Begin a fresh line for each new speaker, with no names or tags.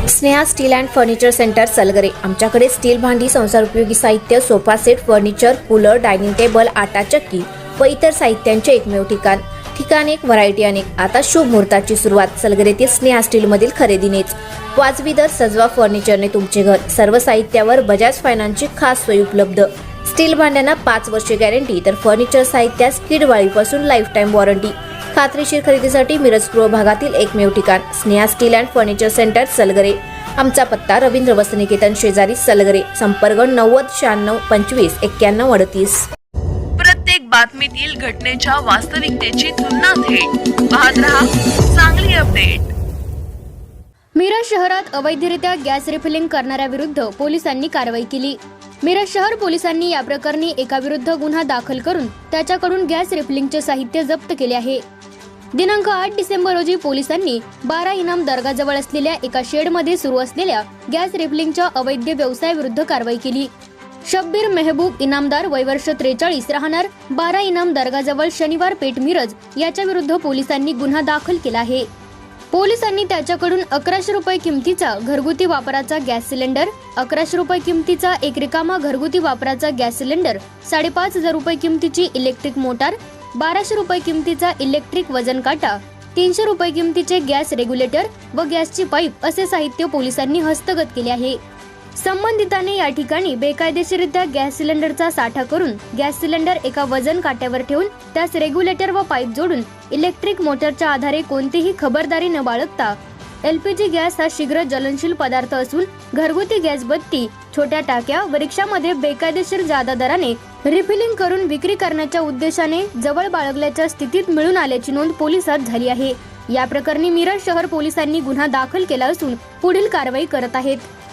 Sneha steel and furniture centre Salgare. आमच्याकडे steel भांडी, संसार उपयोगी साहित्य, sofa set, furniture, cooler, dining table, आटा चक्की व इतर साहित्यांचे एकमेव ठिकाण एक, व्हरायटी अनेक। आता शुभ मुहूर्ताची सुरुवात सलगरेतील स्नेहा स्टील मधील खरेदीनेच। वाजवी दर, सजवा फर्निचरने तुमचे घर। सर्व साहित्यावर बजाज फायनान्सची खास सोय उपलब्ध। स्टील भांड्यांना 5 वर्षे गॅरंटी, तर फर्निचर साहित्यास कीडवाळीपासून लाईफ टाइम वॉरंटी। खात्रीशीर खरेदीसाठी मिरज पूर्व भागातील एकमेव ठिकाण Sneha steel and furniture centre Salgare. आमचा पत्ता रवींद्र वस्त्रनिकेतन शेजारी सलगरे। संपर्क 90 96 25 91 38।
प्रत्येक बातमीतील घटनेच्या वास्तविकतेची तुलना थेट पाहत रहा चांगली अपडेट।
मिरज शहरात अवैधरित्या गॅस रिफिलिंग करणाऱ्याविरुद्ध पोलिसांनी कारवाई केली। मिरज शहर पोलिसांनी या प्रकरणी एकाविरुद्ध गुन्हा दाखल करून त्याच्याकडून गॅस रिफिलिंगचे साहित्य जप्त केले आहे। दिनांक 8 डिसेंबर रोजी पोलिसांनी 12 इनाम दर्गाजवळ असलेल्या एका शेडमध्ये सुरू असलेल्या गॅस रिफिलिंगच्या अवैध व्यवसायाविरुद्ध कारवाई केली। शब्बीर मेहबूब इनामदार, वय वर्ष 43, राहणार 12 इनाम दर्गाजवळ शनिवार पेठ मिरज याच्या विरुद्ध पोलिसांनी गुन्हा दाखल केला आहे। पोलिसांनी त्याच्याकडून 1100 रुपये किमतीचा घरगुती वापराचा गॅस सिलेंडर, 1100 रुपये किमतीचा एक रिकामा घरगुती वापराचा गॅस सिलेंडर, 5500 रुपये किमतीची इलेक्ट्रिक मोटार, 1200 रुपये किमतीचा इलेक्ट्रिक वजन काटा, 300 रुपये किमतीचे गॅस रेग्युलेटर व गॅसची पाईप असे साहित्य पोलिसांनी हस्तगत केले आहे। संबंधितांनी या ठिकाणी बेकायदेशीररित्या गॅस सिलेंडरचा साठा करून गॅस सिलेंडर एका वजन काट्यावर ठेवून त्यास रेग्युलेटर व पाईप जोडून इलेक्ट्रिक मोटरच्या आधारे कोणतीही खबरदारी न बाळगता LPG गॅस हा शीघ्र ज्वलनशील पदार्थ असून घरगुती गॅस बत्ती, छोट्या टाक्या व रिक्षामध्ये बेकायदेशीर जादा दराने रिफिलिंग करून विक्री करण्याच्या उद्देशाने जवळ बाळगल्याच्या स्थितीत मिळून आल्याची नोंद पोलिसात झाली आहे। या प्रकरणी मिरज शहर पोलिसांनी गुन्हा दाखल केला असून पुढील कारवाई करत आहेत।